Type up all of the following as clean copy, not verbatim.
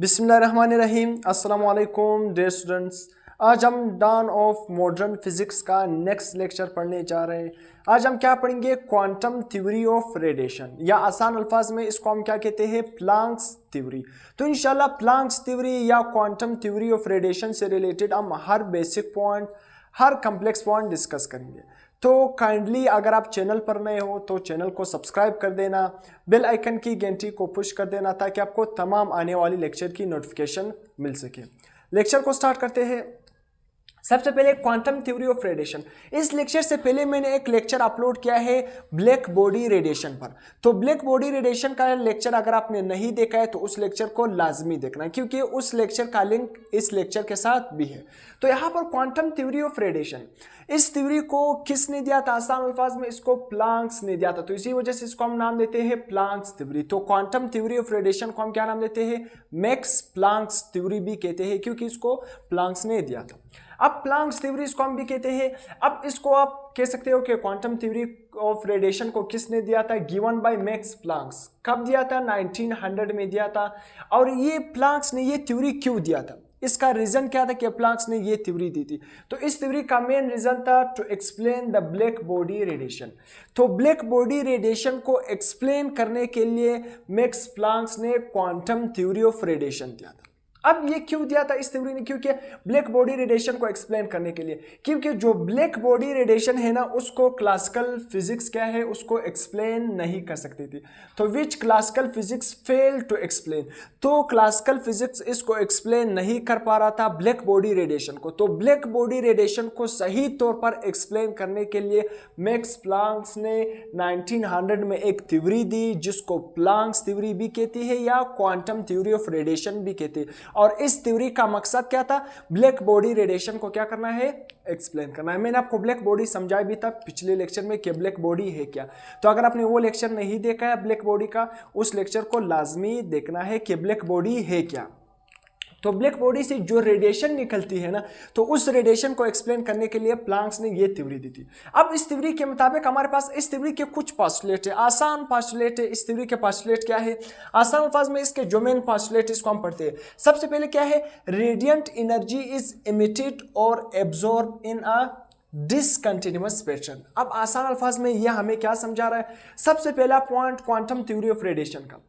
बिस्मिल्लाहिर्रहमानिर्रहीम। अस्सलाम वालेकुम डियर स्टूडेंट्स। आज हम डॉन ऑफ मॉडर्न फिजिक्स का नेक्स्ट लेक्चर पढ़ने जा रहे हैं। आज हम क्या पढ़ेंगे? क्वांटम थ्योरी ऑफ रेडिएशन, या आसान अल्फाज में इसको हम क्या कहते हैं? Planck's theory. तो इंशाल्लाह प्लांक्स थ्योरी या क्वांटम थ्योरी ऑफ रेडिएशन से रिलेटेड हम हर बेसिक पॉइंट, हर कम्प्लेक्स पॉइंट डिस्कस करेंगे। तो काइंडली अगर आप चैनल पर नए हो तो चैनल को सब्सक्राइब कर देना, बेल आइकन की घंटी को पुश कर देना ताकि आपको तमाम आने वाली लेक्चर की नोटिफिकेशन मिल सके। लेक्चर को स्टार्ट करते हैं। सबसे पहले क्वांटम थ्योरी ऑफ रेडिएशन। इस लेक्चर से पहले मैंने एक लेक्चर अपलोड किया है ब्लैक बॉडी रेडिएशन पर। तो ब्लैक बॉडी रेडिएशन का लेक्चर अगर आपने नहीं देखा है तो उस लेक्चर को लाजमी देखना, क्योंकि उस लेक्चर का लिंक इस लेक्चर के साथ भी है। तो यहाँ पर क्वांटम थ्योरी ऑफ रेडिएशन, इस थ्योरी को किसने दिया था? आसान अल्फाज में इसको प्लांक्स ने दिया था। तो इसी वजह से इसको हम नाम देते हैं प्लांक्स थ्योरी। तो क्वांटम थ्योरी ऑफ रेडिएशन को हम क्या नाम देते हैं? मैक्स प्लांक्स थ्योरी भी कहते हैं, क्योंकि इसको प्लांक्स ने दिया था। अब प्लांक्स थ्योरी इसको हम भी कहते हैं। अब इसको आप कह सकते हो कि क्वांटम थ्योरी ऑफ रेडिएशन को किसने दिया था? Given by max Planck's. कब दिया था? 1900 में दिया था। और ये प्लांक्स ने ये थ्योरी क्यों दिया था? इसका रीजन क्या था कि प्लांक्स ने ये थ्योरी दी थी? तो इस थ्योरी का मेन रीजन था to explain the black body radiation. तो ब्लैक बॉडी रेडिएशन को एक्सप्लेन करने के लिए मैक्स प्लांक्स ने क्वांटम थ्योरी ऑफ रेडिएशन दिया था। अब ये क्यों दिया था इस थ्योरी ने? क्योंकि ब्लैक बॉडी रेडिएशन को एक्सप्लेन करने के लिए, क्योंकि जो ब्लैक बॉडी रेडिएशन है ना, उसको क्लासिकल फिजिक्स क्या है, उसको एक्सप्लेन नहीं कर सकती थी। तो which classical physics fail to explain. तो क्लासिकल फिजिक्स इसको एक्सप्लेन नहीं कर पा रहा था ब्लैक बॉडी रेडिएशन को। तो ब्लैक बॉडी रेडिएशन को सही तौर पर एक्सप्लेन करने के लिए मैक्स प्लांक्स ने 1900 में एक थ्योरी दी, जिसको प्लांक्स थ्योरी भी कहती है या क्वांटम थ्योरी ऑफ रेडिएशन भी कहती है। और इस थ्योरी का मकसद क्या था? ब्लैक बॉडी रेडिएशन को क्या करना है? एक्सप्लेन करना है। मैंने आपको ब्लैक बॉडी समझाया भी था पिछले लेक्चर में कि ब्लैक बॉडी है क्या। तो अगर आपने वो लेक्चर नहीं देखा है ब्लैक बॉडी का, उस लेक्चर को लाजमी देखना है कि ब्लैक बॉडी है क्या। तो ब्लैक बॉडी से जो रेडिएशन निकलती है ना, तो उस रेडिएशन को एक्सप्लेन करने के लिए प्लांक्स ने ये थ्योरी दी थी। अब इस थ्योरी के मुताबिक हमारे पास इस थ्योरी के कुछ पोस्टुलेट है, आसान पोस्टुलेट है। इस थ्योरी के पोस्टुलेट क्या है? आसान अल्फाज में इसके जो मेन पोस्टुलेट इसको हम पढ़ते हैं। सबसे पहले क्या है? रेडिएंट एनर्जी इज एमिटेड और एब्जॉर्ब इन अ डिसकंटिन्यूअस पैटर्न। अब आसान अल्फाज में यह हमें क्या समझा रहा है? सबसे पहला point quantum theory of radiation का।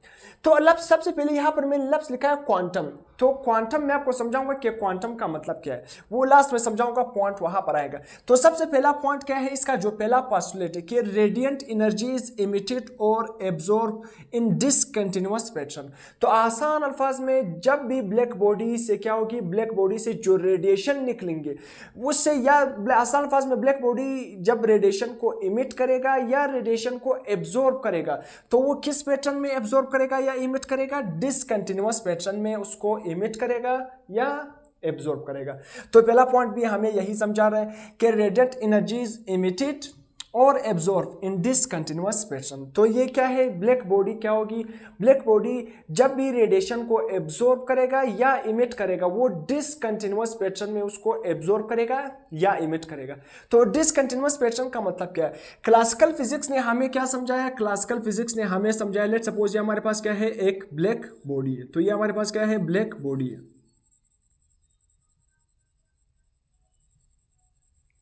तो लफ्ज सबसे पहले यहां पर मैंने लफ्ज लिखा है क्वांटम। तो क्वांटम मैं आपको समझाऊंगा कि क्वांटम का मतलब क्या है, वो लास्ट में समझाऊंगा, पॉइंट वहां पर आएगा। तो सबसे पहला पॉइंट क्या है? इसका जो पहला पोस्टुलेट है कि रेडिएंट एनर्जी इज एमिटेड और एब्जॉर्ब इन डिसकंटिन्यूअस पैटर्न। तो आसान अल्फाज में जब भी ब्लैक बॉडी से क्या होगी? ब्लैक बॉडी से जो रेडिएशन निकलेंगे उससे, या आसान अल्फाज में ब्लैक बॉडी जब रेडिएशन को इमिट करेगा या रेडिएशन को एब्जॉर्ब करेगा, तो वो किस पैटर्न में एब्जॉर्ब करेगा या इमिट करेगा? डिसकंटिन्यूअस पैटर्न में उसको इमिट करेगा या एब्जॉर्ब करेगा। तो पहला पॉइंट भी हमें यही समझा रहा है कि रेडिएंट एनर्जी इज इमिटेड और एब्जॉर्ब इन डिसकंटिन्यूअस पैटर्न। तो ये क्या है? ब्लैक बॉडी क्या होगी? ब्लैक बॉडी जब भी रेडिएशन को एब्जॉर्ब करेगा या इमिट करेगा, वो डिसकंटिन्यूअस पैटर्न में उसको एब्जॉर्ब करेगा या इमिट करेगा। तो डिसकंटिन्यूअस पैटर्न का मतलब क्या है? क्लासिकल फिजिक्स ने हमें क्या समझाया? क्लासिकल फिजिक्स ने हमें समझाया, लेट्स सपोज ये हमारे पास क्या है? एक ब्लैक बॉडी है। तो ये हमारे पास क्या है? ब्लैक बॉडी है।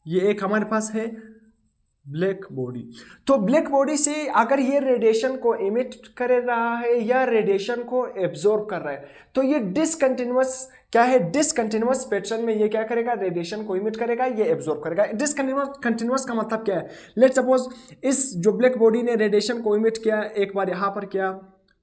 ये एक हमारे पास है ब्लैक बॉडी। तो ब्लैक बॉडी से अगर ये रेडिएशन को इमिट कर रहा है या रेडिएशन को एब्जॉर्ब कर रहा है, तो ये डिसकंटिन्यूअस क्या है? डिसकंटिन्यूअस पैटर्न में ये क्या करेगा? रेडिएशन को इमिट करेगा, ये एब्जॉर्ब करेगा। डिसकंटिन्यूअस का मतलब क्या है? लेट्स सपोज इस जो ब्लैक बॉडी ने रेडिएशन को इमिट किया, एक बार यहां पर किया,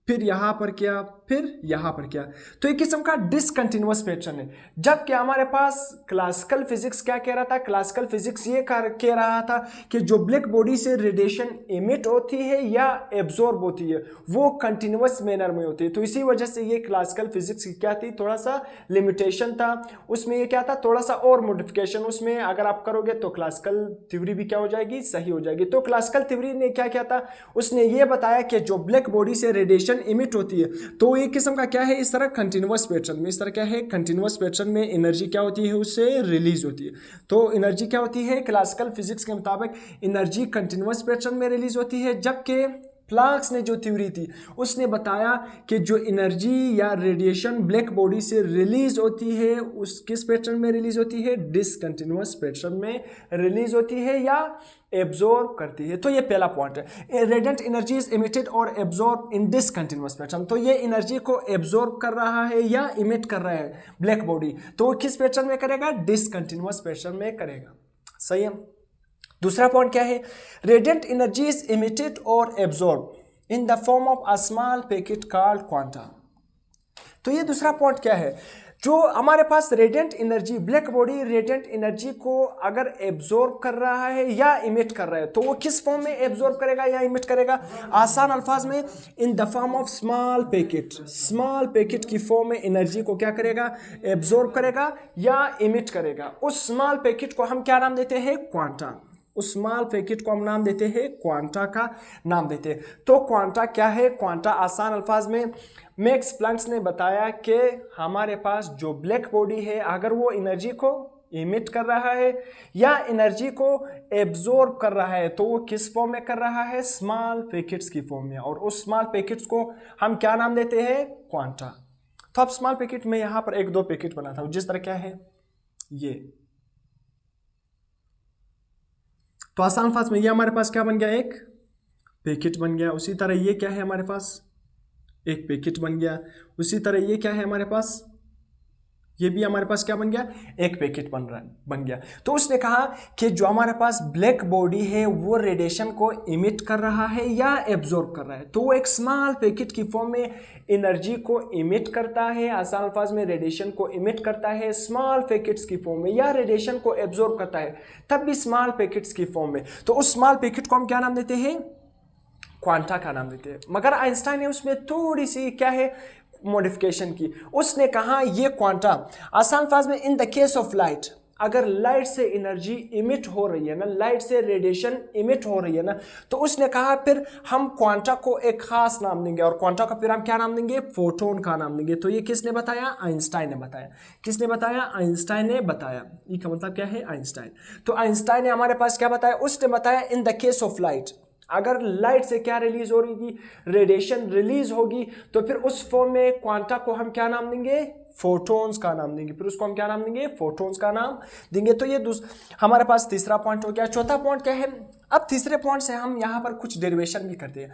फिर यहां पर किया, फिर यहां पर किया, तो एक किस्म का डिसकंटिन्यूअस पैटर्न है। जबकि हमारे पास क्लासिकल फिजिक्स क्या कह रहा था? क्लासिकल फिजिक्स ये कह रहा था कि जो ब्लैक बॉडी से रेडिएशन इमिट होती है या एब्जॉर्ब होती है, वो कंटिन्यूअस मैनर में होती है। तो इसी वजह से ये क्लासिकल फिजिक्स की क्या थी? थोड़ा सा लिमिटेशन था उसमें। ये क्या था? थोड़ा सा और मॉडिफिकेशन उसमें अगर आप करोगे तो क्लासिकल थ्योरी भी क्या हो जाएगी? सही हो जाएगी। तो क्लासिकल थ्योरी ने क्या किया था? उसने ये बताया कि जो ब्लैक बॉडी से रेडिएशन इमिट होती है, तो एक किस्म का क्या है? इस तरह कंटिन्यूअस पैटर्न में, इस तरह क्या है? कंटिन्यूअस पैटर्न में एनर्जी क्या होती है? उससे रिलीज होती है। तो एनर्जी क्या होती है? क्लासिकल फिजिक्स के मुताबिक एनर्जी कंटिन्यूअस पैटर्न में रिलीज होती है, जबकि प्लैंक्स ने जो थ्योरी थी उसने बताया कि जो एनर्जी या रेडिएशन ब्लैक बॉडी से रिलीज होती है उस किस पैटर्न में रिलीज होती है, डिसकंटिन्यूअस पैटर्न में रिलीज होती है या एब्जॉर्ब करती है। तो ये पहला पॉइंट है, रेडिएंट एनर्जी इज इमिटेड और एब्जॉर्ब इन डिसकंटिन्यूअस पैटर्न। तो ये एनर्जी को एब्जॉर्ब कर रहा है या इमिट कर रहा है ब्लैक बॉडी, तो वो किस पैटर्न में करेगा, डिसकंटिन्यूअस पैटर्न में करेगा। सही है। दूसरा पॉइंट क्या है, रेडिएंट एनर्जी इज इमिटेड और absorb in the form of a small packet called quanta. तो ये दूसरा पॉइंट क्या है, जो हमारे पास radiant energy, black body radiant energy को अगर एब्जॉर्ब कर रहा है या इमिट कर रहा है, तो वो किस फॉर्म में एब्जॉर्ब करेगा या इमिट करेगा, आसान अल्फाज में इन the form of small packet. Small packet की फॉर्म में एनर्जी को क्या करेगा, एब्जॉर्ब करेगा या इमिट करेगा। उस स्मॉल पैकेट को हम क्या नाम देते हैं, क्वांटा। उस स्मॉल पैकेट को हम नाम देते हैं क्वांटा का नाम देते हैं। तो क्वांटा क्या है, क्वांटा आसान अल्फाज में मैक्स प्लैंक ने बताया कि हमारे पास जो ब्लैक बॉडी है अगर वो एनर्जी को इमिट कर रहा है या एनर्जी को एब्जॉर्ब कर रहा है तो वो किस फॉर्म में कर रहा है, स्मॉल पैकेट्स की फॉर्म में, और उस स्मॉल पैकेट्स को हम क्या नाम देते हैं, क्वांटा। तो अब स्मॉल पैकेट में यहां पर एक दो पैकेट बनाता हूं, जिस तरह क्या है ये, तो आसान अल्फाज में ये हमारे पास क्या बन गया, एक पैकेट बन गया। उसी तरह ये क्या है हमारे पास, एक पैकेट बन गया। उसी तरह ये क्या है हमारे पास, ये भी हमारे पास क्या बन गया, एक पैकेट बन गया। तो उसने कहा कि जो हमारे पास ब्लैक बॉडी है वो रेडिएशन को इमिट कर रहा है या एब्जॉर्ब कर रहा है, तो वो एक स्मॉल पैकेट की फॉर्म में एनर्जी को इमिट करता है, आसान अल्फाज में रेडिएशन को इमिट करता है स्मॉल पैकेट्स की फॉर्म में, या रेडिएशन को एब्जॉर्ब करता है तब भी स्मॉल पैकेट्स की फॉर्म में। तो उस स्मॉल पैकेट को हम क्या नाम देते हैं, क्वांटा का नाम देते हैं। मगर आइंस्टाइन ने उसमें थोड़ी सी क्या है मॉडिफिकेशन की। उसने कहा ये क्वांटा आसान अल्फाज में in the case of light, अगर लाइट से एनर्जी इमिट हो रही है ना, लाइट से रेडिएशन इमिट हो रही है ना, तो उसने कहा फिर हम क्वांटा को एक खास नाम देंगे, और क्वांटा का फिर हम क्या नाम देंगे, फोटोन का नाम देंगे। तो ये किसने बताया, आइंस्टाइन ने बताया। किसने बताया, आइंस्टाइन ने बताया। ये का मतलब क्या है, आइंस्टाइन। तो आइंस्टाइन ने हमारे पास क्या बताया, उसने बताया in the case of light, अगर लाइट से क्या रिलीज हो रही, रेडिएशन रिलीज होगी, तो फिर उस फॉर्म में क्वांटा को हम क्या नाम देंगे, फोटोन्स का नाम देंगे। फिर उसको हम क्या नाम देंगे, फोटोन्स का नाम देंगे। तो ये हमारे पास तीसरा पॉइंट हो गया। चौथा पॉइंट क्या है, अब तीसरे पॉइंट से हम यहाँ पर कुछ डेरिवेशन भी करते हैं।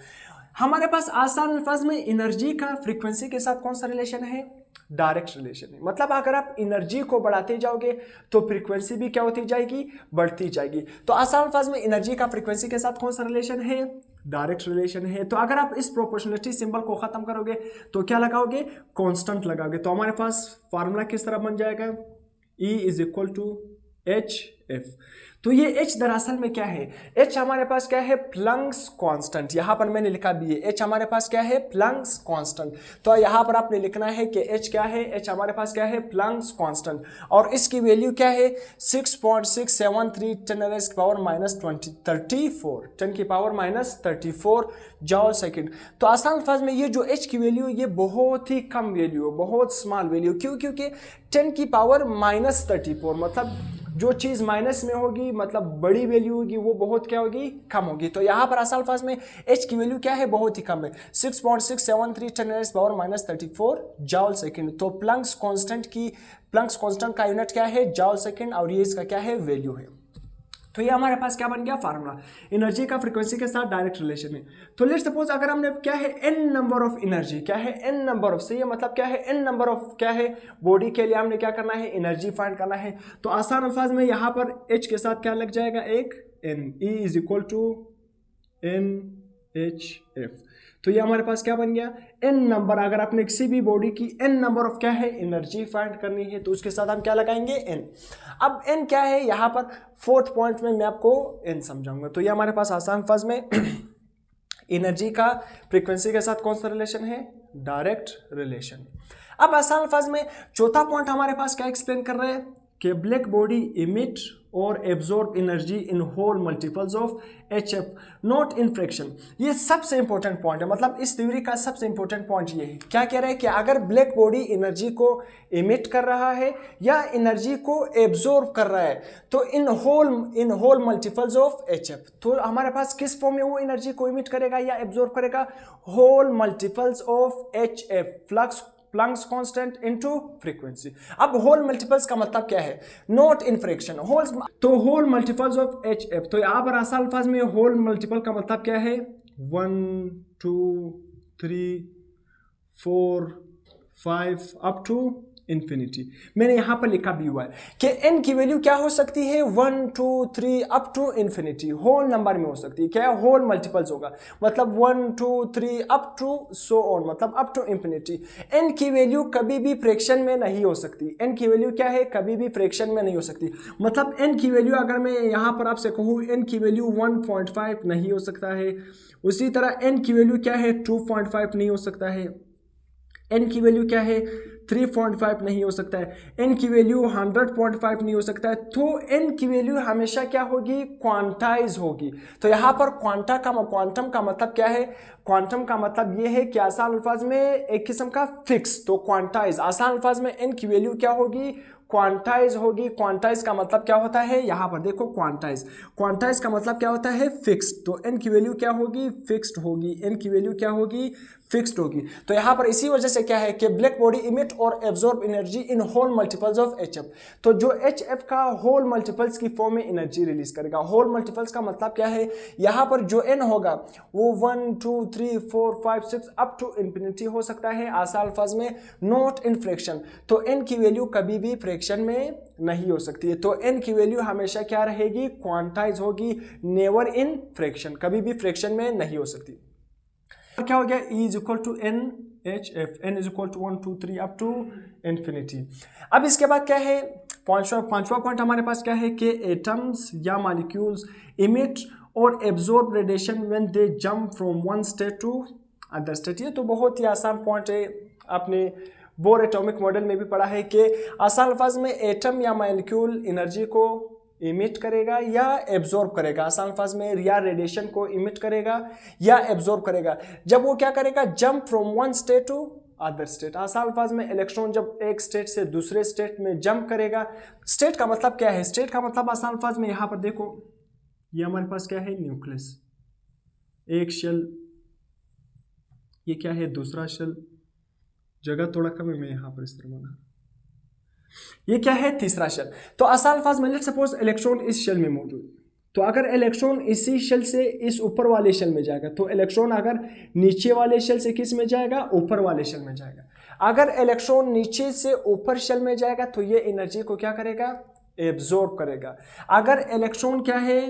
हमारे पास आसान अल्फाज में एनर्जी का फ्रीक्वेंसी के साथ कौन सा रिलेशन है, डायरेक्ट रिलेशन है। मतलब अगर आप एनर्जी को बढ़ाते जाओगे तो फ्रीक्वेंसी भी क्या होती जाएगी, बढ़ती जाएगी। तो आसान अल्फाज में एनर्जी का फ्रीक्वेंसी के साथ कौन सा रिलेशन है, डायरेक्ट रिलेशन है। तो अगर आप इस प्रोपोर्शनलिटी सिंबल को खत्म करोगे तो क्या लगाओगे, कांस्टेंट लगाओगे। तो हमारे पास फार्मूला किस तरह बन जाएगा, E = HF। तो ये H दरअसल में क्या है, H हमारे पास क्या है, प्लैंक्स कांस्टेंट। यहाँ पर मैंने लिखा भी है H हमारे पास क्या है, प्लैंक्स कांस्टेंट। तो यहाँ पर आपने लिखना है कि H क्या है, H हमारे पास क्या है, प्लैंक्स कांस्टेंट, और इसकी वैल्यू क्या है 6.673 10⁻34 जॉल सेकंड। तो आसान अल्फाज में ये जो H की वैल्यू ये बहुत ही कम वैल्यू है, बहुत स्मॉल वैल्यू। क्यों, क्योंकि 10⁻34 मतलब जो चीज़ माइनस में होगी मतलब बड़ी वैल्यू होगी वो बहुत क्या होगी, कम होगी। तो यहाँ पर आसान अल्फाज में H की वैल्यू क्या है, बहुत ही कम है, 6.673 10⁻34 जॉल सेकंड। तो प्लैंक्स कांस्टेंट का यूनिट क्या है, जॉल सेकंड, और ये इसका क्या है, वैल्यू है। तो ये हमारे पास क्या बन गया, फार्मूला। एनर्जी का फ्रीक्वेंसी के साथ डायरेक्ट रिलेशन है। तो लेट्स सपोज अगर हमने क्या है, n नंबर ऑफ एनर्जी, क्या है, n नंबर ऑफ, सही है, मतलब क्या है, n नंबर ऑफ क्या है, बॉडी के लिए हमने क्या करना है, एनर्जी फाइंड करना है। तो आसान अल्फाज में यहाँ पर H के साथ क्या लग जाएगा, एक N, E = NHF। तो ये हमारे पास क्या बन गया, n नंबर, अगर आपने किसी भी बॉडी की n नंबर ऑफ क्या है, एनर्जी फाइंड करनी है तो उसके साथ हम क्या लगाएंगे, n। अब n क्या है, यहाँ पर फोर्थ पॉइंट में मैं आपको n समझाऊंगा। तो ये हमारे पास आसान अल्फाज में एनर्जी का फ्रीक्वेंसी के साथ कौन सा रिलेशन है, डायरेक्ट रिलेशन। अब आसान अल्फाज में चौथा पॉइंट हमारे पास क्या एक्सप्लेन कर रहे हैं, कि ब्लैक बॉडी इमिट और absorb energy in whole multiples of HF not in fraction. ये सबसे इंपॉर्टेंट पॉइंट है, मतलब इस थ्योरी का सबसे इंपॉर्टेंट पॉइंट ये है। क्या कह रहा है कि अगर ब्लैक बॉडी एनर्जी को इमिट कर रहा है या एनर्जी को एब्जॉर्ब कर रहा है तो in whole multiples of HF, तो हमारे पास किस फॉर्म में वो एनर्जी को इमिट करेगा या एब्जॉर्ब करेगा? Whole multiples of HF, flux Planck's constant into frequency. अब होल मल्टीपल्स का मतलब क्या है? Not in fraction. होल तो होल मल्टीपल्स ऑफ HF, तो यहां पर आसान अल्फाज में होल मल्टीपल का मतलब क्या है? 1 2 3 4 5 अप टू इंफिनिटी। मैंने यहां पर लिखा भी हुआ है कि n की वैल्यू क्या हो सकती है? 1 2 3 up to infinity, whole number में हो सकती है। क्या होल मल्टीपल्स होगा, मतलब 1 2 3 अप टू सो ऑन, मतलब अप टू इंफिनिटी। n की वैल्यू कभी भी फ्रैक्शन में नहीं हो सकती। n की वैल्यू क्या है? कभी भी फ्रैक्शन में नहीं हो सकती। मतलब n की वैल्यू अगर मैं यहां पर आपसे कहूं n की वैल्यू 1.5 नहीं हो सकता है, उसी तरह n की वैल्यू क्या है? 2.5 नहीं हो सकता है, n की वैल्यू क्या है? 3.5 नहीं हो सकता है, n की वैल्यू 100.5 नहीं हो सकता है। तो n की वैल्यू हमेशा क्या होगी? क्वांटाइज होगी। तो यहाँ पर क्वांटम का मतलब क्या है? क्वांटम का मतलब ये है कि आसान अल्फाज में एक किस्म का फिक्स, तो क्वांटाइज। आसान अल्फाज में n की वैल्यू क्या होगी? क्वांटाइज होगी। क्वांटाइज का मतलब क्या होता है? यहां पर देखो, क्वांटाइज का मतलब क्या होता है? फिक्स्ड। तो n की वैल्यू क्या होगी? फिक्स्ड होगी। n की वैल्यू क्या होगी? फिक्स्ड होगी। तो यहां पर इसी वजह से क्या है कि ब्लैक बॉडी इमिट और absorb energy in whole multiples of HF। तो जो HF का होल मल्टीपल्स की फॉर्म में एनर्जी रिलीज करेगा। होल मल्टीपल्स का मतलब क्या है? यहां पर जो n होगा वो 1 2 3 4 5 6 अप टू इंफिनिटी हो सकता है। आसान अल्फाज में नॉट इन फ्रैक्शन। तो n की वैल्यू कभी भी फ्रैक्शन में नहीं हो सकती है। तो n की वैल्यू हमेशा क्या रहेगी? क्वांटाइज होगी, नेवर इन फ्रैक्शन, कभी भी फ्रैक्शन में नहीं हो सकती। क्या हो गया? E is equal to n HF, n is equal to 1 2 3 up to infinity. अब इसके बाद क्या है? पांचवा पॉइंट हमारे पास क्या है कि एटम्स या मॉलिक्यूल्स इमिट और absorb radiation when they jump from one state to other state. ये तो बहुत ही आसान पॉइंट है, आपने बोर एटॉमिक मॉडल में भी पढ़ा है कि आसान अल्फाज में एटम या मॉलिक्यूल एनर्जी को इमिट करेगा या एब्जॉर्ब करेगा। आसान अल्फाज में या रेडिएशन को इमिट करेगा या एब्जॉर्ब करेगा जब वो क्या करेगा? Jump from one state to other state. आसान अल्फाज में इलेक्ट्रॉन जब एक स्टेट से दूसरे स्टेट में जंप करेगा। स्टेट का मतलब क्या है? स्टेट का मतलब आसान अल्फाज में यहां पर देखो, ये हमारे पास क्या है? न्यूक्लियस, एक शेल, ये क्या है? दूसरा शेल, जगह थोड़ा कम है, मैं यहां पर इस तरह बना, ये क्या है? तीसरा शेल। तो आसान अल्फाज में लेट्स सपोज इलेक्ट्रॉन इस शेल में मौजूद, तो अगर इलेक्ट्रॉन इसी शेल से इस ऊपर वाले शेल में जाएगा, तो इलेक्ट्रॉन अगर नीचे वाले शेल से किस में जाएगा? ऊपर वाले शेल में जाएगा। अगर इलेक्ट्रॉन नीचे से ऊपर शेल में जाएगा तो ये एनर्जी को क्या करेगा? एब्जॉर्ब करेगा। अगर इलेक्ट्रॉन क्या है?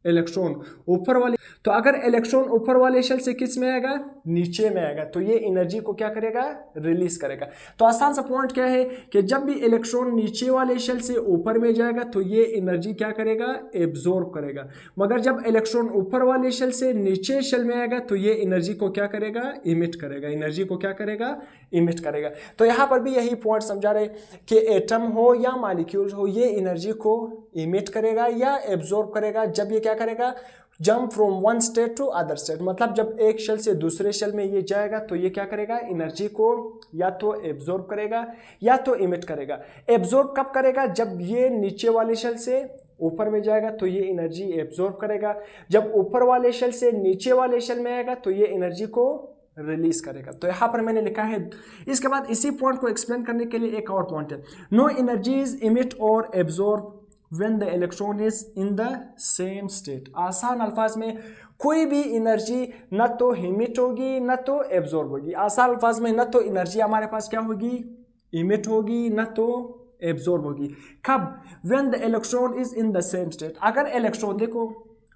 इलेक्ट्रॉन ऊपर वाले, तो अगर इलेक्ट्रॉन ऊपर वाले शेल से किस में आएगा? नीचे में आएगा, तो ये एनर्जी को क्या करेगा? रिलीज करेगा। तो आसान सा पॉइंट क्या है कि जब भी इलेक्ट्रॉन नीचे वाले शेल से ऊपर में जाएगा तो ये एनर्जी क्या करेगा? एब्जॉर्ब करेगा। मगर जब इलेक्ट्रॉन ऊपर वाले शेल से नीचे शेल में आएगा तो ये एनर्जी को क्या करेगा? इमिट करेगा। एनर्जी को क्या करेगा? इमिट करेगा। तो यहाँ पर भी यही पॉइंट समझा रहे कि एटम हो या मॉलिक्यूल हो, ये एनर्जी को इमिट करेगा या एब्जॉर्ब करेगा जब ये क्या करेगा? Jump from one state to other state. मतलब जब एक शेल से दूसरे शेल में ये जाएगा तो ये क्या करेगा? एनर्जी को या तो एब्जॉर्ब करेगा या तो इमिट करेगा। एब्जॉर्ब कब करेगा? जब ये नीचे वाले शेल से ऊपर में जाएगा तो ये एनर्जी एब्जॉर्ब करेगा। जब ऊपर वाले शेल से नीचे वाले शेल में आएगा तो ये एनर्जी को रिलीज करेगा। तो यहां पर मैंने लिखा है। इसके बाद इसी पॉइंट को एक्सप्लेन करने के लिए एक और पॉइंट है, नो एनर्जीज इमिट और absorb when the electron is in the same state। आसान अल्फाज में कोई भी एनर्जी न तो इमिट होगी न तो एब्जॉर्ब होगी। आसान अल्फाज में न तो एनर्जी हमारे पास क्या होगी? इमिट होगी, न तो एब्जॉर्ब होगी। कब? when the electron is in the same state। अगर इलेक्ट्रॉन देखो,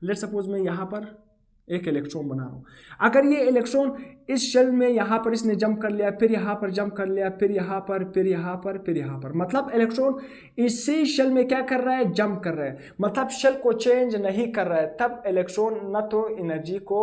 लेट सपोज मैं यहाँ पर एक इलेक्ट्रॉन बना रहा हूँ, अगर ये इलेक्ट्रॉन इस शेल में यहाँ पर इसने जंप कर लिया, फिर यहाँ पर जंप कर लिया, फिर यहाँ पर, फिर यहाँ पर, फिर यहाँ पर, मतलब इलेक्ट्रॉन इसी शेल में क्या कर रहा है? जंप कर रहा है, मतलब शेल को चेंज नहीं कर रहा है। तब इलेक्ट्रॉन न तो एनर्जी को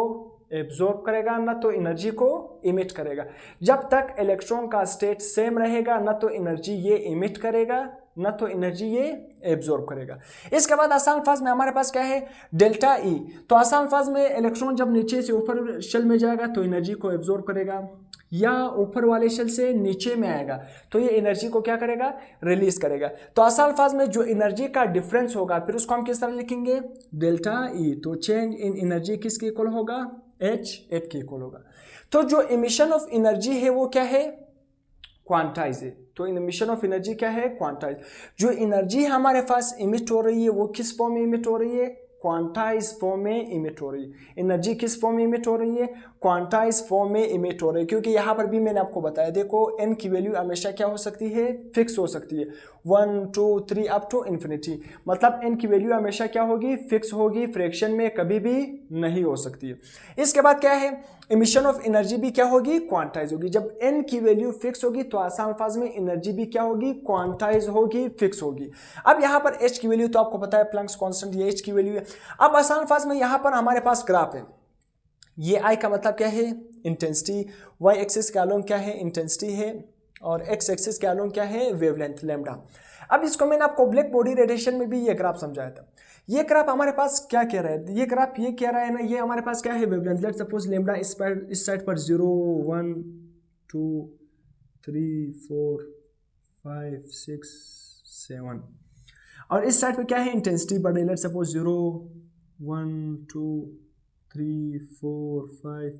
एब्जॉर्ब करेगा न तो एनर्जी को इमिट करेगा। जब तक इलेक्ट्रॉन का स्टेट सेम रहेगा न तो एनर्जी ये इमिट करेगा ना तो एनर्जी ये एब्जॉर्ब करेगा। इसके बाद आसान अल्फाज में हमारे पास क्या है, डेल्टा ई। तो आसान अल्फाज में इलेक्ट्रॉन जब नीचे से ऊपर शेल में जाएगा तो एनर्जी को एब्जॉर्ब करेगा, या ऊपर वाले शेल से नीचे में आएगा तो ये एनर्जी को क्या करेगा, रिलीज करेगा। तो आसान अल्फाज में जो एनर्जी का डिफरेंस होगा फिर उसको हम किस तरह लिखेंगे, डेल्टा ई। तो चेंज इन एनर्जी किसके इक्वल होगा, एच एट के इक्वल होगा। तो जो इमिशन ऑफ एनर्जी है वो क्या है, क्वांटाइज है। तो इमिशन ऑफ एनर्जी क्या है, क्वांटाइज। जो एनर्जी हमारे पास इमिट हो रही है वो किस फॉर्म में इमिट हो रही है, क्वांटाइज फॉर्म में इमिट हो रही है। एनर्जी किस फॉर्म में इमिट हो रही है, क्वांटाइज फॉर्म में इमिट हो रही है। क्योंकि यहाँ पर भी मैंने आपको बताया, देखो एन की वैल्यू हमेशा क्या हो सकती है, फिक्स हो सकती है, 1 2 3 अप टू इन्फिनिटी। मतलब एन की वैल्यू हमेशा क्या होगी, फिक्स होगी, फ्रैक्शन में कभी भी नहीं हो सकती है। इसके बाद क्या है, इमिशन ऑफ एनर्जी भी क्या होगी, क्वांटाइज होगी। जब एन की वैल्यू फिक्स होगी तो आसान अल्फाज में एनर्जी भी क्या होगी, क्वांटाइज होगी, फिक्स होगी। अब यहाँ पर एच की वैल्यू तो आपको पता है, प्लैंक्स कांस्टेंट, ये एच की वैल्यू है। अब आसान अल्फाज में यहाँ पर हमारे पास ग्राफ है, ये आई का मतलब क्या है, इंटेंसिटी, वाई एक्सिस का अलोंग क्या है, इंटेंसिटी है, और एक्स एक्सिस के अलोंग क्या है, वेवलेंथ लैम्डा। अब इसको मैंने आपको ब्लैक बॉडी रेडिएशन में भी ये ग्राफ समझाया था। ये ग्राफ हमारे पास क्या कह रहा है, ये ग्राफ ये कह रहा है ना, ये हमारे पास क्या है, वेवलेंथ। लेट्स सपोज लैम्डा इस साइड पर 0 1 2 3 4 5 6 7, और इस साइड पे क्या है, इंटेंसिटी बढ़ रही है। Let's suppose 0 1 2 3 4 5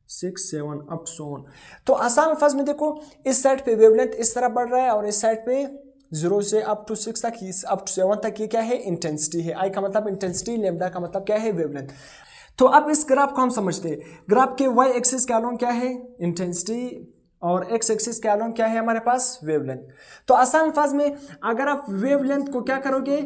6 7 up so on. तो आसान अल्फाज में देखो, इस साइड पे वेवलेंथ इस तरह बढ़ रहा है, और इस साइड पे 0 से अप टू 6 तक, अप टू 7 तक ये क्या है, इंटेंसिटी है। आई का मतलब इंटेंसिटी, लैम्डा का मतलब क्या है, वेवलेंथ। तो अब इस ग्राफ को हम समझते हैं। ग्राफ के वाई एक्सिस के अलोंग क्या है, इंटेंसिटी, और एक्स एक्सिस के अलोंग क्या है हमारे पास, वेवलेंथ। तो आसान अल्फाज में अगर आप वेवलेंथ को क्या करोगे,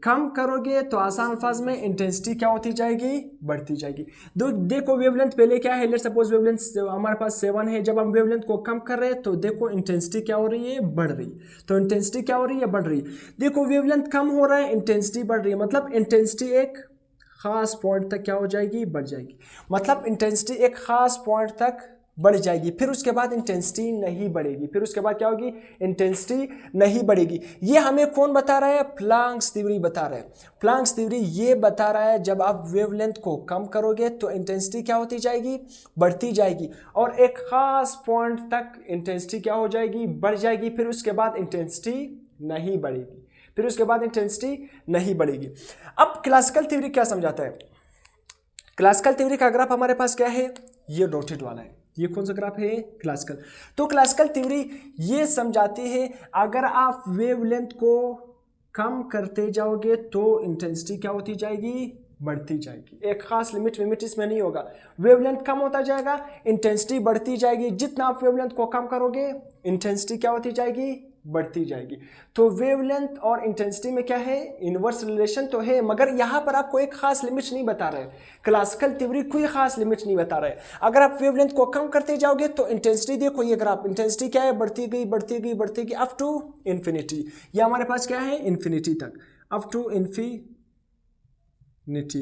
कम करोगे, तो आसान अल्फाज में इंटेंसिटी क्या होती जाएगी, बढ़ती जाएगी। देखो वेवलेंथ पहले क्या है, लेट्स सपोज वेवलेंथ हमारे पास 7 है। जब हम वेवलेंथ को कम कर रहे हैं तो देखो इंटेंसिटी क्या हो रही है, बढ़ रही है। तो इंटेंसिटी क्या हो रही है, बढ़ रही है। देखो वेवलेंथ कम हो रहा है, इंटेंसिटी बढ़ रही है, मतलब इंटेंसिटी एक खास पॉइंट तक क्या हो जाएगी, बढ़ जाएगी। मतलब इंटेंसिटी एक खास पॉइंट तक बढ़ जाएगी, फिर उसके बाद इंटेंसिटी नहीं बढ़ेगी। फिर उसके बाद क्या होगी, इंटेंसिटी नहीं बढ़ेगी। ये हमें कौन बता रहा है, प्लैंक्स थ्योरी बता रहा है। प्लैंक्स थ्योरी ये बता रहा है जब आप वेवलेंथ को कम करोगे तो इंटेंसिटी क्या होती जाएगी, बढ़ती जाएगी, और एक खास पॉइंट तक इंटेंसिटी क्या हो जाएगी, बढ़ जाएगी। फिर उसके बाद इंटेंसिटी नहीं बढ़ेगी, फिर उसके बाद इंटेंसिटी नहीं बढ़ेगी। अब क्लासिकल थ्योरी क्या समझाता है, क्लासिकल थ्योरी का ग्राफ हमारे पास क्या है, ये डॉटेड वाला है। ये कौन सा ग्राफ है, क्लासिकल। तो क्लासिकल थ्योरी ये समझाती है अगर आप वेवलेंथ को कम करते जाओगे तो इंटेंसिटी क्या होती जाएगी, बढ़ती जाएगी। एक खास लिमिट इसमें नहीं होगा, वेवलेंथ कम होता जाएगा, इंटेंसिटी बढ़ती जाएगी। जितना आप वेवलेंथ को कम करोगे इंटेंसिटी क्या होती जाएगी, बढ़ती जाएगी। तो वेवलेंथ और इंटेंसिटी में क्या है, इनवर्स रिलेशन तो है, मगर यहाँ पर आपको एक खास लिमिट नहीं बता रहे। क्लासिकल थ्योरी कोई खास लिमिट नहीं बता रहे। अगर आप वेवलेंथ को कम करते जाओगे तो इंटेंसिटी, देखो ये ग्राफ, इंटेंसिटी क्या है, बढ़ती गई बढ़ती गई बढ़ती गई अप टू इन्फिनिटी। ये हमारे पास क्या है, इन्फिनिटी तक, अप टू इन्फिनिटी।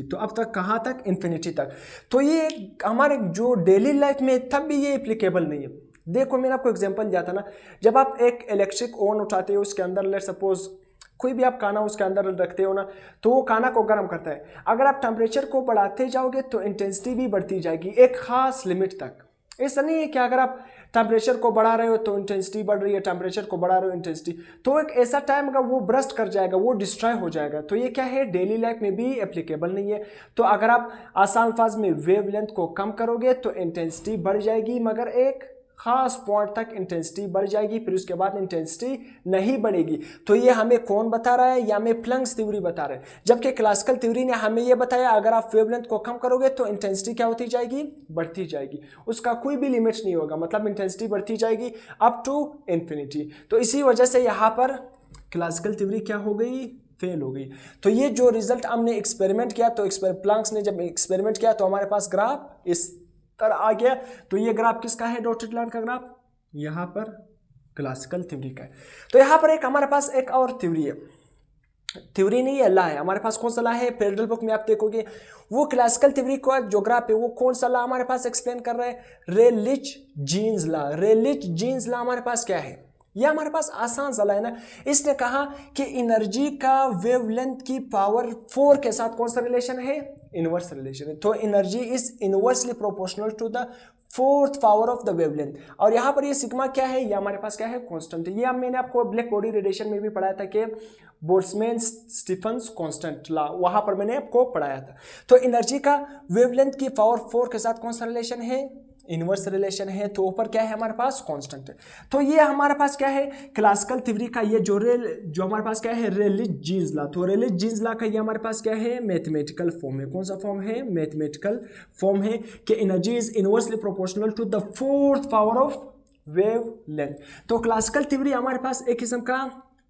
तो अब तक कहाँ तक, इन्फिनिटी तक। तो ये हमारे जो डेली लाइफ में तब भी ये एप्लीकेबल नहीं है। देखो मैंने आपको एग्जांपल दिया था ना, जब आप एक इलेक्ट्रिक ओवन उठाते हो, उसके अंदर लेट सपोज कोई भी आप खाना उसके अंदर रखते हो ना, तो वो खाना को गर्म करता है। अगर आप टेम्परेचर को बढ़ाते जाओगे तो इंटेंसिटी भी बढ़ती जाएगी एक खास लिमिट तक। ऐसा नहीं है कि अगर आप टेम्परेचर को बढ़ा रहे हो तो इंटेंसिटी बढ़ रही है, टेम्परेचर को बढ़ा रहे हो इंटेंसिटी, तो एक ऐसा टाइम का वो ब्रस्ट कर जाएगा, वो डिस्ट्रॉय हो जाएगा। तो ये क्या है, डेली लाइफ में भी एप्लीकेबल नहीं है। तो अगर आप आसान अल्फाज में वेवलेंथ को कम करोगे तो इंटेंसिटी बढ़ जाएगी, मगर एक खास पॉइंट तक इंटेंसिटी बढ़ जाएगी, फिर उसके बाद इंटेंसिटी नहीं बढ़ेगी। तो ये हमें कौन बता रहा है, या हमें प्लैंक्स थ्योरी बता रहा है। जबकि क्लासिकल थ्योरी ने हमें ये बताया अगर आप वेवलेंथ को कम करोगे तो इंटेंसिटी क्या होती जाएगी, बढ़ती जाएगी, उसका कोई भी लिमिट नहीं होगा, मतलब इंटेंसिटी बढ़ती जाएगी अप टू इन्फिनिटी। तो इसी वजह से यहाँ पर क्लासिकल थ्योरी क्या हो गई, फेल हो गई। तो ये जो रिजल्ट हमने एक्सपेरिमेंट किया, तो प्लैंक्स ने जब एक्सपेरिमेंट किया तो हमारे पास ग्राफ इस तरह आ गया। तो ये ग्राफ किसका है, डॉटेड लाइन का ग्राफ, यहाँ पर क्लासिकल थ्योरी का है। तो यहाँ पर एक हमारे पास एक और थ्योरी है, थ्योरी नहीं है, ला है हमारे पास। कौन सा ला है, पैरेलल बुक में आप देखोगे वो क्लासिकल थ्योरी का जो ग्राफ है वो कौन सा ला हमारे पास एक्सप्लेन कर रहा है, रेलिच जीन्स ला। रेलिच जीन्स ला हमारे पास क्या है, ये हमारे पास आसान सवाल है ना। इसने कहा कि एनर्जी का वेवलेंथ की पावर 4 के साथ कौन सा रिलेशन है, इनवर्स रिलेशन है। तो energy is inversely proportional to the 4th power of the wavelength. और यहाँ पर ये सिग्मा क्या है, ये हमारे पास क्या है, कांस्टेंट है। ये अब मैंने आपको ब्लैक बॉडी रेडिएशन में भी पढ़ाया था कि बोल्ट्जमैन स्टीफन्स कांस्टेंट लॉ, वहां पर मैंने आपको पढ़ाया था। तो एनर्जी का वेवलेंथ की पावर 4 के साथ कौन सा रिलेशन है, इनवर्स रिलेशन है। तो ऊपर क्या है हमारे पास, कांस्टेंट है। तो ये हमारे पास क्या है, क्लासिकल थ्योरी का ये जो हमारे पास क्या है, रेले-जीन्स लॉ। तो रेले-जीन्स लॉ का ये हमारे पास क्या है, मैथमेटिकल फॉर्म है। कौन सा फॉर्म है, मैथमेटिकल फॉर्म है कि energy is inversely proportional to the 4th power of wavelength. तो क्लासिकल थ्योरी हमारे पास एक किस्म का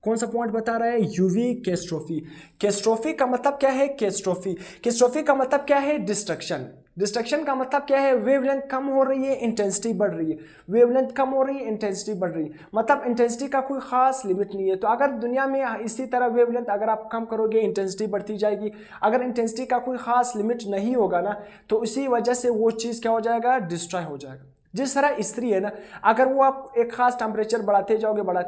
कौन सा पॉइंट बता रहा है, यूवी कैस्ट्रोफी। कैस्ट्रोफी का मतलब क्या है, कैस्ट्रोफी का मतलब क्या है, डिस्ट्रक्शन। डिस्ट्रक्शन का मतलब क्या है, वेवलेंथ कम हो रही है, इंटेंसिटी बढ़ रही है। वेवलेंथ कम हो रही है, इंटेंसिटी बढ़ रही है, मतलब इंटेंसिटी का कोई खास लिमिट नहीं है। तो अगर दुनिया में इसी तरह वेवलेंथ अगर आप कम करोगे, इंटेंसिटी बढ़ती जाएगी। अगर इंटेंसिटी का कोई खास लिमिट नहीं होगा ना, तो इसी वजह से वो चीज़ क्या हो जाएगा, डिस्ट्रॉय हो जाएगा। जिस तरह इस्त्री है ना, अगर वो आप एक खास टेम्परेचर बढ़ाते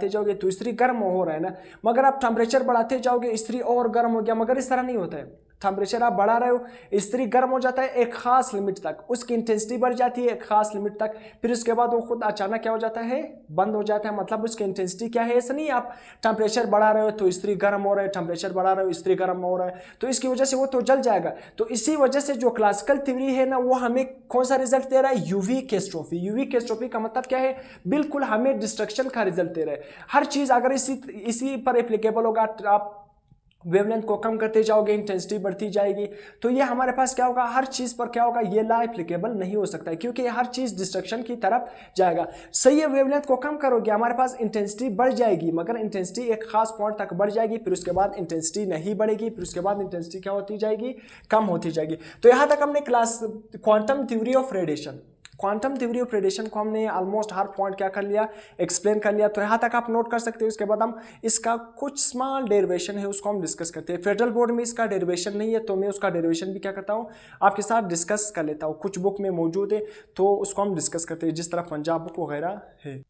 जाओगे तो इस्त्री गर्म हो रहा है ना, मगर आप टेम्परेचर बढ़ाते जाओगे इस्त्री और गर्म हो गया। मगर इस तरह नहीं होता है, टेम्परेचर आप बढ़ा रहे हो, इस्त्री गर्म हो जाता है एक खास लिमिट तक, उसकी इंटेंसिटी बढ़ जाती है एक खास लिमिट तक, फिर उसके बाद वो खुद अचानक क्या हो जाता है, बंद हो जाता है। मतलब उसकी इंटेंसिटी क्या है, ऐसा नहीं आप टेम्परेचर बढ़ा रहे हो तो इस्त्री गर्म हो रहा है, टेम्परेचर बढ़ा रहे हो इस्त्री गर्म हो रहा है, तो इसकी वजह से वो तो जल जाएगा। तो इसी वजह से जो क्लासिकल थ्योरी है ना, वो हमें कौन सा रिजल्ट दे रहा है, यूवी कैस्ट्रोफी। यूवी कैस्ट्रोफी का मतलब क्या है, बिल्कुल हमें डिस्ट्रक्शन का रिजल्ट दे रहा है। हर चीज अगर इसी पर एप्लीकेबल होगा, आप वेवलेंथ को कम करते जाओगे, इंटेंसिटी बढ़ती जाएगी, तो ये हमारे पास क्या होगा, हर चीज पर क्या होगा, ये लॉ एप्लीकेबल नहीं हो सकता है, क्योंकि हर चीज डिस्ट्रक्शन की तरफ जाएगा। सही है, वेवलेंथ को कम करोगे हमारे पास इंटेंसिटी बढ़ जाएगी, मगर इंटेंसिटी एक खास पॉइंट तक बढ़ जाएगी, फिर उसके बाद इंटेंसिटी नहीं बढ़ेगी, फिर उसके बाद इंटेंसिटी क्या होती जाएगी, कम होती जाएगी। तो यहां तक हमने क्वांटम थ्योरी ऑफ रेडिएशन को हमने ऑलमोस्ट हर पॉइंट क्या कर लिया, एक्सप्लेन कर लिया। तो यहाँ तक आप नोट कर सकते हो। उसके बाद हम इसका कुछ स्मॉल डेरिवेशन है उसको हम डिस्कस करते हैं। फेडरल बोर्ड में इसका डेरिवेशन नहीं है, तो मैं उसका डेरिवेशन भी क्या करता हूँ, आपके साथ डिस्कस कर लेता हूँ। कुछ बुक में मौजूद है तो उसको हम डिस्कस करते हैं, जिस तरह पंजाब बुक वगैरह है।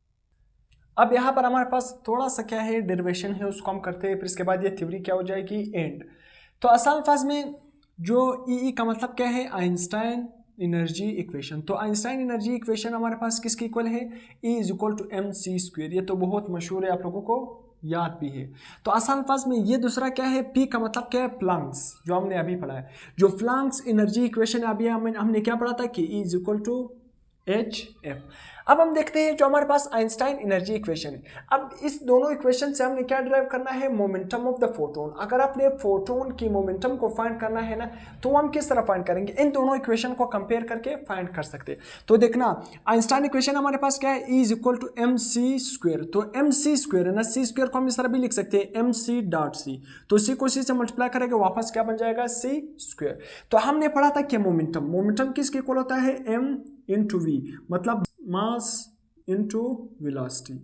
अब यहाँ पर हमारे पास थोड़ा सा क्या है, डेरिवेशन है, उसको हम करते हैं, फिर इसके बाद ये थ्योरी क्या हो जाएगी, एंड। तो आसान अल्फाज में जो ई का मतलब क्या है, आइंस्टाइन एनर्जी इक्वेशन। तो आइंस्टाइन एनर्जी इक्वेशन हमारे पास किसके इक्वल है, E is equal to mc²। ये तो बहुत मशहूर है, आप लोगों को याद भी है। तो आसान अल्फाज में ये दूसरा क्या है, P का मतलब क्या है, प्लैंक्स, जो हमने अभी पढ़ा है। जो प्लैंक्स एनर्जी इक्वेशन अभी हमने क्या पढ़ा था कि E is equal to HF। अब हम देखते हैं जो हमारे पास आइंस्टाइन एनर्जी इक्वेशन है। अब इस दोनों इक्वेशन से हमने क्या डिराइव करना है, मोमेंटम ऑफ द फोटोन। अगर आपने फोटोन की मोमेंटम को फाइंड करना है ना, तो हम किस तरह फाइंड करेंगे, इन दोनों इक्वेशन को कंपेयर करके फाइंड कर सकते हैं। तो देखना, आइंस्टाइन इक्वेशन हमारे पास क्या है, E is equal to mc²। तो mc² है ना, c² को हम इस तरह भी लिख सकते हैं mc.c। तो c को c से मल्टीप्लाई करेंगे, वापस क्या बन जाएगा, c²। तो हमने पढ़ा था कि मोमेंटम किसके इक्वल होता है, m इंटू v, मतलब मास इंटू वेलोसिटी।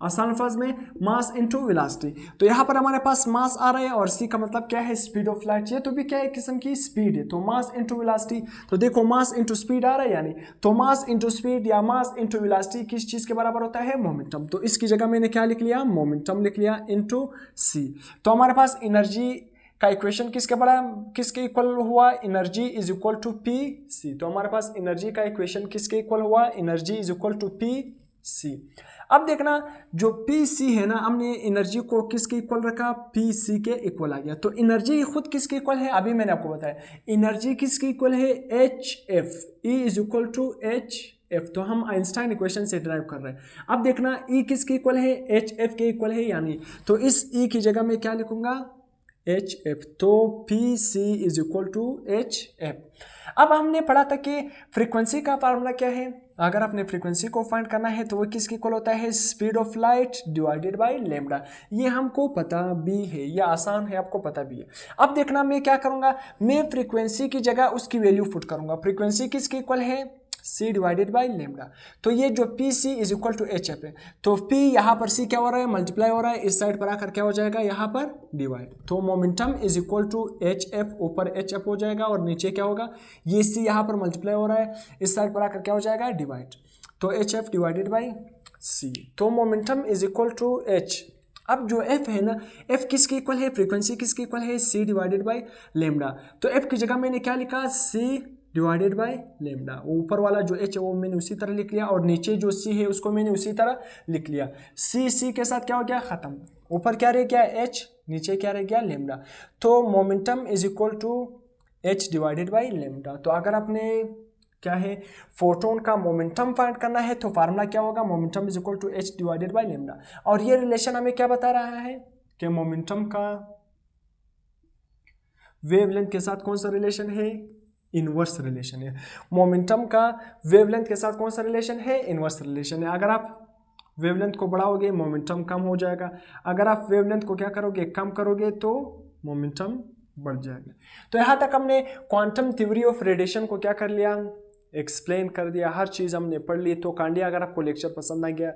आसान अल्फाज में मास इंटू वेलोसिटी। तो यहाँ पर हमारे पास मास आ रहा है और c का मतलब क्या है, स्पीड ऑफ लाइट। ये तो भी क्या है, किस्म की स्पीड है। तो मास इंटू वेलोसिटी, तो देखो मास इंटू स्पीड आ रहा है, यानी तो मास इंटू स्पीड या मास इंटू वेलोसिटी किस चीज के बराबर होता है, मोमेंटम। तो इसकी जगह मैंने क्या लिख लिया, मोमेंटम लिख लिया इंटू c। तो हमारे पास एनर्जी का इक्वेशन किसके इक्वल हुआ, energy is equal to P C. तो हमारे पास एनर्जी का इक्वेशन किसके इक्वल हुआ, energy is equal to P C. अब देखना, जो पी सी है ना, हमने एनर्जी को किसके इक्वल रखा, पी सी के इक्वल आ गया। तो एनर्जी खुद किसके इक्वल है, अभी मैंने आपको बताया, एनर्जी किसके इक्वल है, H F. E is equal to H F. तो हम आइंस्टाइन इक्वेशन से ड्राइव कर रहे हैं। अब देखना, ई किसके इक्वल है, एच एफ के इक्वल है, यानी तो इस ई की जगह में क्या लिखूंगा, HF। तो PC is equal to HF। अब हमने पढ़ा था कि फ्रीक्वेंसी का फार्मूला क्या है, अगर आपने फ्रीक्वेंसी को फाइंड करना है तो वो किसके इक्वल होता है, speed of light divided by lambda. ये हमको पता भी है, ये आसान है, आपको पता भी है। अब देखना, मैं क्या करूंगा, मैं फ्रीक्वेंसी की जगह उसकी वैल्यू पुट करूंगा। फ्रीक्वेंसी किसके इक्वल है, C डिवाइडेड बाई लेमडा। तो ये जो P C is equal to H F है, तो P यहाँ पर C क्या हो रहा है, मल्टीप्लाई हो रहा है, इस साइड पर आकर क्या हो जाएगा, यहाँ पर डिवाइड। तो momentum is equal to H F, ऊपर एच एफ हो जाएगा और नीचे क्या होगा, ये C यहाँ पर मल्टीप्लाई हो रहा है, इस साइड पर आकर क्या हो जाएगा, डिवाइड। तो H F divided by c। तो momentum is equal to h। अब जो f है ना, f किसके इक्वल है, फ्रीक्वेंसी किसके इक्वल है, c डिवाइडेड बाय लेमडा। तो f की जगह मैंने क्या लिखा, c डिवाइडेड बाय लेमडा। ऊपर वाला जो h है वो मैंने उसी तरह लिख लिया, और नीचे जो c है उसको मैंने उसी तरह लिख लिया। c के साथ क्या हो गया, खत्म। ऊपर क्या रह गया, h, नीचे क्या रह गया, लेमडा। तो momentum is equal to h divided by lambda. तो अगर आपने क्या है, फोटोन का मोमेंटम फाइंड करना है तो फार्मूला क्या होगा, momentum is equal to h divided by lambda. और ये रिलेशन हमें क्या बता रहा है कि मोमेंटम का वेवलेंथ के साथ कौन सा रिलेशन है, इनवर्स रिलेशन है। मोमेंटम का वेवलेंथ के साथ कौन सा रिलेशन है, इनवर्स रिलेशन है। अगर आप वेवलेंथ को बढ़ाओगे मोमेंटम कम हो जाएगा, अगर आप वेवलेंथ को क्या करोगे, कम करोगे तो मोमेंटम बढ़ जाएगा। तो यहाँ तक हमने क्वांटम थ्योरी ऑफ रेडिएशन को क्या कर लिया, एक्सप्लेन कर दिया, हर चीज़ हमने पढ़ ली। तो कांडिया, अगर आपको लेक्चर पसंद आ गया,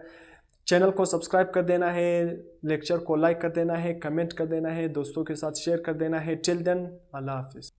चैनल को सब्सक्राइब कर देना है, लेक्चर को लाइक कर देना है, कमेंट कर देना है, दोस्तों के साथ शेयर कर देना है। टिल देन, अल्लाह हाफिज़।